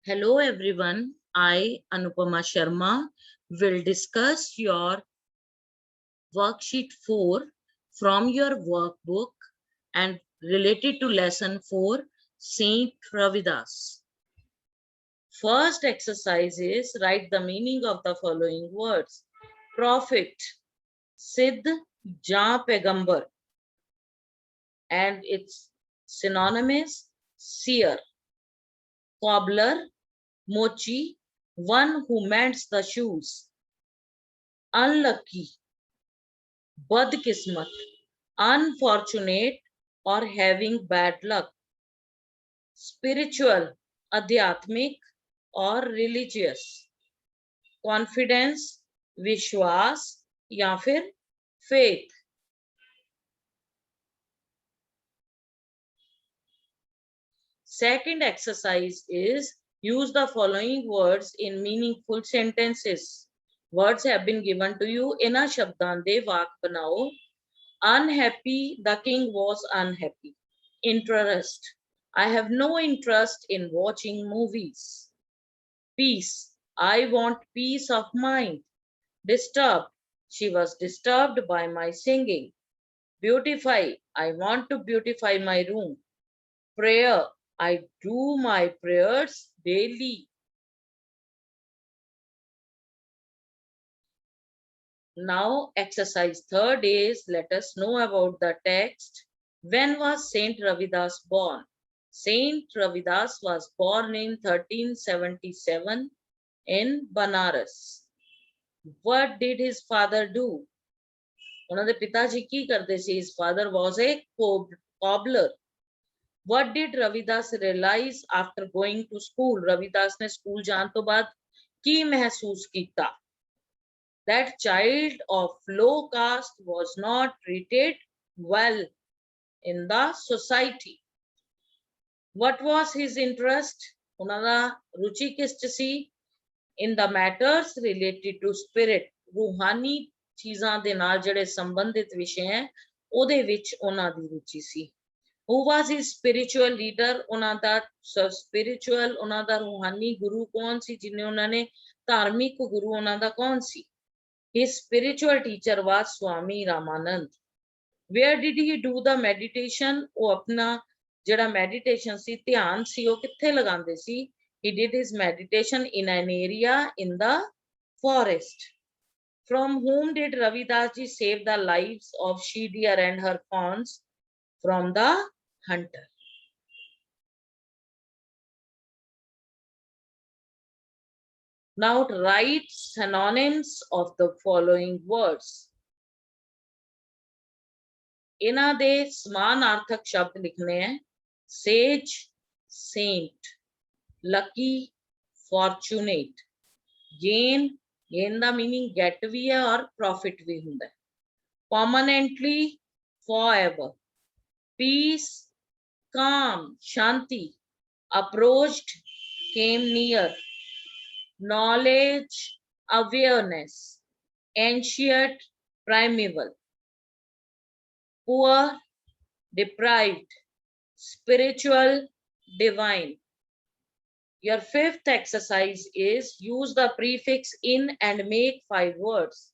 Hello everyone, I Anupama Sharma will discuss your worksheet 4 from your workbook and related to lesson 4 Saint Ravidas. First exercise is write the meaning of the following words. Prophet, Siddh Ja Pegambar, and its synonymous seer. Cobbler, Mochi, one who mends the shoes. Unlucky, बदकिस्मत, unfortunate or having bad luck. Spiritual, आध्यात्मिक और religious. Confidence, विश्वास या फिर faith. Second exercise is use the following words in meaningful sentences. Words have been given to you. इन्हां शब्दां दे वाक बनाओ. Unhappy, the king was unhappy. Interest, I have no interest in watching movies. Peace, I want peace of mind. Disturbed, she was disturbed by my singing. Beautify, I want to beautify my room. Prayer, I do my prayers daily. Now, exercise third is let us know about the text. When was Saint Ravidas born? Saint Ravidas was born in 1377 in Banaras. What did his father do? ਉਹਨਾਂ ਦੇ ਪਿਤਾ ਜੀ ਕੀ ਕਰਦੇ ਸੀ? His father was a cobbler. What did Ravidas realize after going to school? Ravidas ने school जान तो बाद की महसूस कीता? That child of low caste was not treated well in the society. What was his interest? ਉਹਨਾਂ ਦਾ रुचि किस च सी? In the matters related to spirit. रूहानी चीज़ां दे नाल ਜਿਹੜੇ ਸੰਬੰਧਿਤ ਵਿਸ਼ੇ ਹੈ ਉਹਦੇ ਵਿੱਚ ਉਹਨਾਂ ਦੀ रुचि ਸੀ. Who was his spiritual leader? ਉਹਨਾਂ ਦਾ spiritual ਉਹਨਾਂ ਦਾ रूहानी गुरु कौन सी? जिन्हें ਉਹਨਾਂ ने धार्मिक गुरु ਉਹਨਾਂ ਦਾ कौन सी? His spiritual teacher was Swami Ramanand. Where did he do the meditation? ਉਹ ਆਪਣਾ ਜਿਹੜਾ meditation ਸੀ ਧਿਆਨ ਸੀ ਉਹ ਕਿੱਥੇ ਲਗਾਉਂਦੇ ਸੀ? He did his meditation in an area in the forest. From whom did Ravidas ji save the lives of she deer and her fawns? From the hunter. Now write synonyms of the following words. इन्हां दे समानार्थक शब्द लिखने हैं. Sage, saint. Lucky, fortunate. Gain, gain दा meaning get भी है और profit भी हुंदा है. Permanently, forever. Peace, calm, shanti. Approached, came near. Knowledge, awareness. Ancient, primeval. Poor, deprived. Spiritual, divine. Your fifth exercise is use the prefix in and make 5 words.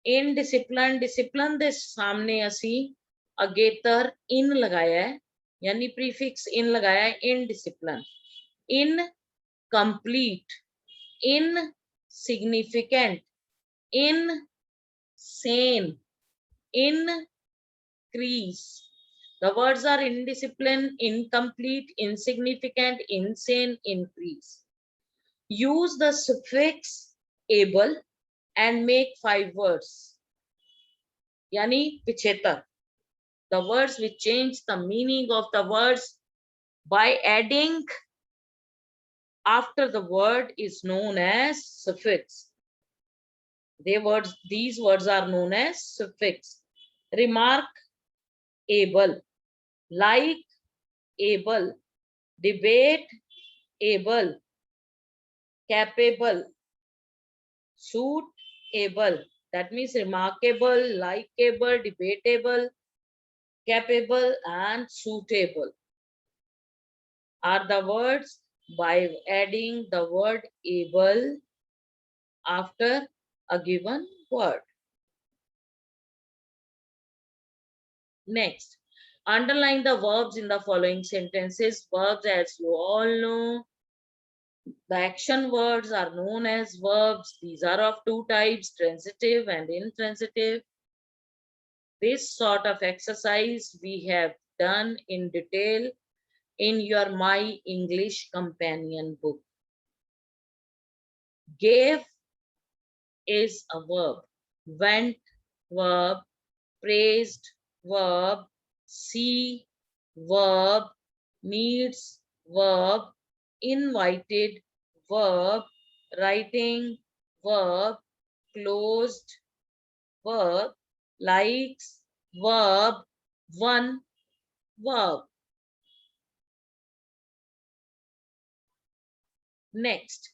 Indisciplined, discipline ਦੇ ਸਾਹਮਣੇ ਅਸੀਂ अगेतर in लगाया है यानी prefix in लगाया है. Indiscipline. Incomplete, insignificant, insane, increase. The words are indiscipline, incomplete, insignificant, insane, increase. Use the suffix able and make 5 words. Yani pichetar. The words which change the meaning of the words by adding after the word is known as suffix. These words are known as suffix. Remark, able. Like, able. Debate, able. Capable. Suit, able. That means remarkable, likeable, debatable, capable and suitable are the words by adding the word able after a given word. Next, underline the verbs in the following sentences. Verbs, as you all know, the action words are known as verbs. These are of two types, transitive and intransitive. This sort of exercise we have done in detail in your My English Companion book. Gave is a verb. Went, verb. Praised, verb. See, verb. Needs, verb. Invited, verb. Writing, verb. Closed, verb. Likes, verb. One, verb. Next,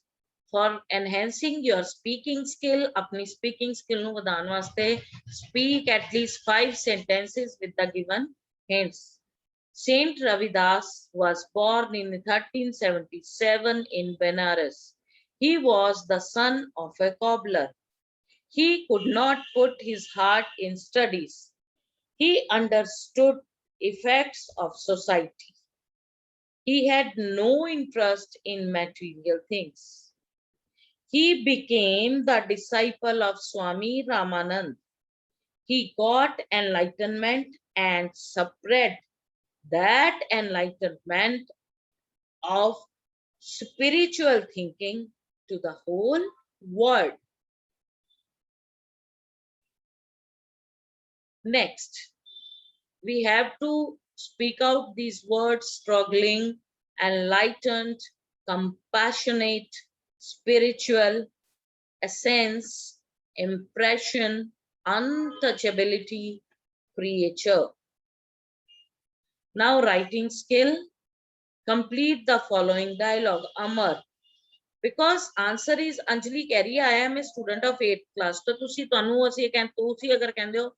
for enhancing your speaking skill, अपनी speaking skill ਨੂੰ ਵਧਾਉਣ ਵਾਸਤੇ speak at least 5 sentences with the given hints. Saint Ravidas was born in 1377 in Benares. He was the son of a cobbler. He could not put his heart in studies. He understood effects of society. He had no interest in material things. He became the disciple of Swami Ramanand. He got enlightenment and spread that enlightenment of spiritual thinking to the whole world. Next, we have to speak out these words: struggling, enlightened, compassionate, spiritual, essence, impression, untouchability, creature. Now, writing skill. Complete the following dialogue. Amar. Because answer is Anjali कह रही है I am a student of 8th class. तो तुसी अगर कहंदे हो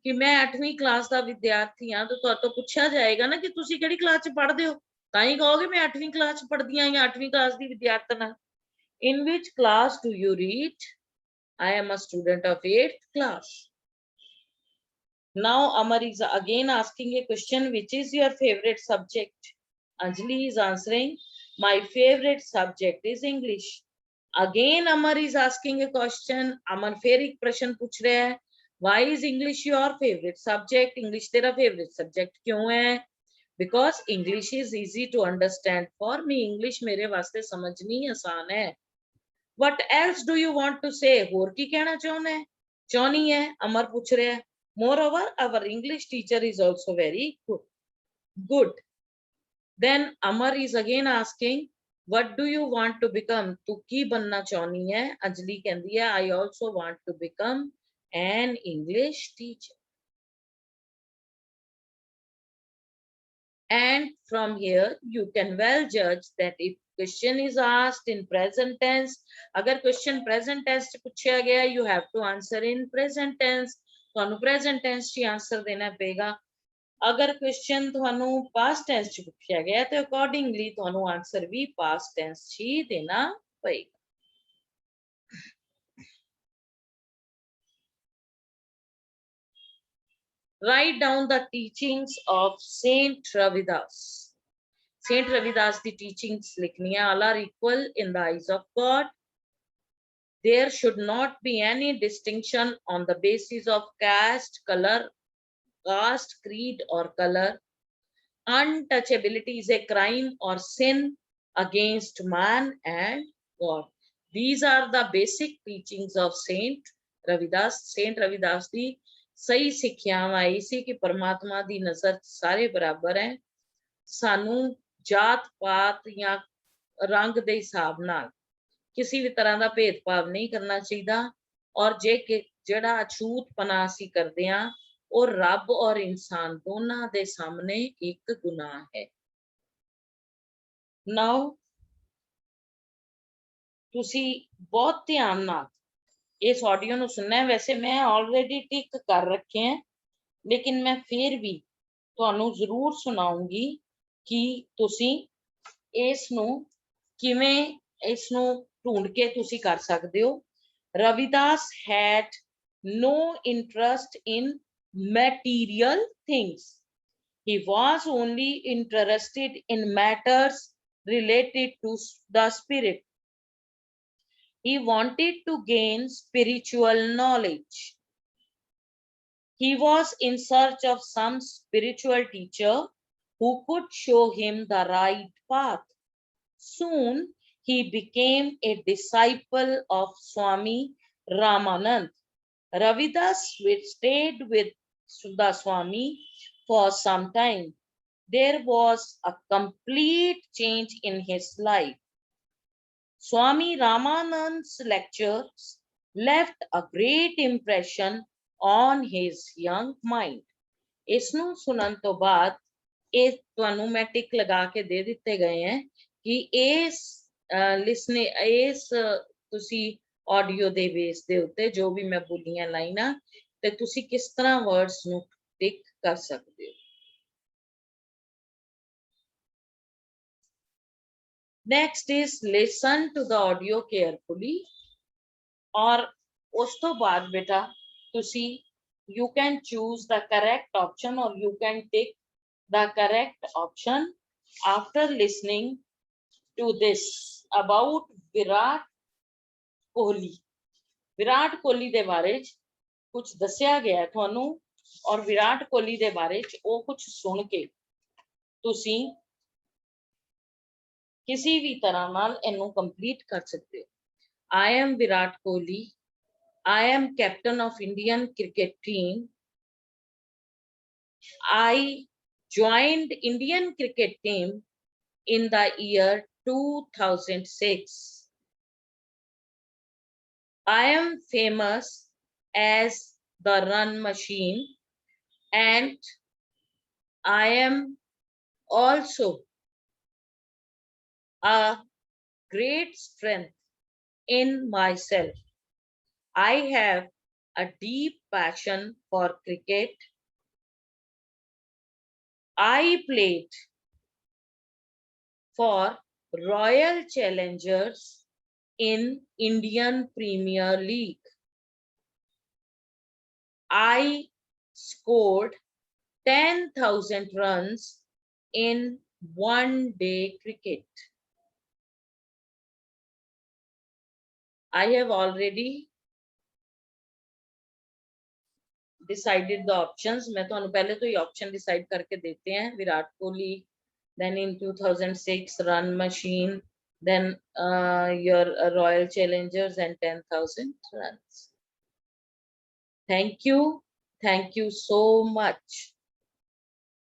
कि मैं 8वीं क्लास ਦਾ ਵਿਦਿਆਰਥੀ ਹਾਂ ਤਾਂ ਤੁਹਾਨੂੰ ਪੁੱਛਿਆ ਜਾਏਗਾ ਨਾ ਕਿ ਤੁਸੀਂ ਕਿਹੜੀ ਕਲਾਸ ਚ ਪੜ੍ਹਦੇ ਹੋ, ਤਾਂ ਹੀ ਕਹੋਗੇ ਮੈਂ 8ਵੀਂ ਕਲਾਸ ਚ ਪੜ੍ਹਦੀ ਹਾਂ ਜਾਂ 8ਵੀਂ ਕਲਾਸ ਦੀ ਵਿਦਿਆਰਥਣ ਹਾਂ. In which class do you read? I am a student of 8th class. Now Amar is again asking a question, which is your favorite subject? Anjali is answering, my favorite subject is English. Again Amar is asking a question. Amar फिर एक प्रश्न पूछ रहा है, why is English your favorite subject? English तेरा favorite subject क्यों है? Because English is easy to understand for me. English मेरे वास्ते समझनी आसान है. What else do you want to say? और की कहना चाहनी है? अमर पूछ रहा है. Moreover, our English teacher is also very good. Then Amar is again asking, what do you want to become? तू की बनना चाहनी है? अंजलि कहती है, I also want to become an English teacher. And from here, you can well judge that if question is asked in present tense, अगर question present tense से पूछा गया, you have to answer in present tense. ਤੁਹਾਨੂੰ present tense ची answer देना पेगा. अगर question ਤੁਹਾਨੂੰ past tense ची पूछा गया, तो accordingly ਤੁਹਾਨੂੰ answer भी past tense ची देना पेगा. Write down the teachings of Saint Ravidas. Saint Ravidas the teachings लिखनी है. All are equal in the eyes of God. There should not be any distinction on the basis of caste, color, caste, creed, or color. Untouchability is a crime or sin against man and God. These are the basic teachings of Saint Ravidas. Saint Ravidas ਦੀ ਸਹੀ ਸਿੱਖਿਆਵਾਂ ਆਈ ਸੀ ਕਿ परमात्मा ਦੀ ਨਜ਼ਰ ਸਾਰੇ ਬਰਾਬਰ ਹੈ. ਸਾਨੂੰ ਜਾਤ ਪਾਤ ਜਾਂ ਰੰਗ ਦੇ ਹਿਸਾਬ ਨਾਲ ਕਿਸੇ ਵੀ ਤਰ੍ਹਾਂ ਦਾ ਭੇਦਭਾਵ ਨਹੀਂ ਕਰਨਾ ਚਾਹੀਦਾ. ਔਰ ਜਿਹੜਾ ਅਛੂਤਪਨਾ ਅਸੀਂ ਕਰਦੇ ਹਾਂ ਉਹ ਰੱਬ ਔਰ ਇਨਸਾਨ ਦੋਨਾਂ ਦੇ ਸਾਹਮਣੇ ਇੱਕ ਗੁਨਾਹ ਹੈ. ਨਾਓ ਤੁਸੀਂ ਬਹੁਤ ਧਿਆਨ ਨਾਲ इस ऑडियो ਨੂੰ सुनना है. वैसे मैं ऑलरेडी टिक कर रखे हैं, लेकिन मैं फिर भी ਤੁਹਾਨੂੰ ਜ਼ਰੂਰ ਸੁਣਾਉਂਗੀ ਕਿ ਤੁਸੀਂ ਇਸ ਨੂੰ ਕਿਵੇਂ ਇਸ ਨੂੰ ਢੂੰਡ ਕੇ ਤੁਸੀਂ ਕਰ ਸਕਦੇ ਹੋ। Ravidas had no interest in material things. He was only interested in matters related to the spirit. He wanted to gain spiritual knowledge. He was in search of some spiritual teacher who could show him the right path. Soon he became a disciple of Swami Ramanand. Ravidas stayed with the Swami for some time. There was a complete change in his life. Swami Ramanand's lectures left a great impression on his young mind. ਇਸ ਨੂੰ ਸੁਣਨ ਤੋਂ ਬਾਅਦ ਇਹ ਤੁਹਾਨੂੰ ਮੈਂ ਟਿਕ ਲਗਾ ਕੇ ਦੇ ਦਿੱਤੇ ਗਏ ਹੈ ਕਿ ਇਸ ਤੁਸੀਂ ਆਡੀਓ ਦੇ ਬੇਸ ਦੇ ਉੱਤੇ ਜੋ ਵੀ ਮੈਂ ਬੋਲੀਆਂ ਲਾਈਨਾਂ ਤੇ ਤੁਸੀਂ ਕਿਸ ਤਰ੍ਹਾਂ ਵਰਡਸ ਨੂੰ ਟਿਕ ਕਰ ਸਕਦੇ ਹੋ। Next is listen to the audio carefully. और उस तो बाद बेटा तुसी you can choose the correct option or you can take the correct option after listening to this about Virat Kohli. Virat Kohli ਦੇ ਬਾਰੇ ਕੁਝ ਦੱਸਿਆ ਗਿਆ ਤੁਹਾਨੂੰ ਔਰ ਵਿਰਾਟ ਕੋਹਲੀ ਦੇ ਬਾਰੇ ਉਹ ਕੁਝ ਸੁਣ ਕੇ ਤੁਸੀਂ किसी भी तरह नाल इनू कंप्लीट कर सकते हो। I am Virat Kohli. I am captain of Indian cricket team. I joined Indian cricket team in the year 2006. I am famous as the run machine and I am also a great strength in myself. I have a deep passion for cricket. I played for Royal Challengers in Indian Premier League. I scored 10,000 runs in one-day cricket. I have already decided the options. मैं तो पहले तो ये option decide करके देते हैं। Virat Kohli, then in 2006 run machine, then your Royal Challengers and 10,000 runs. Thank you so much.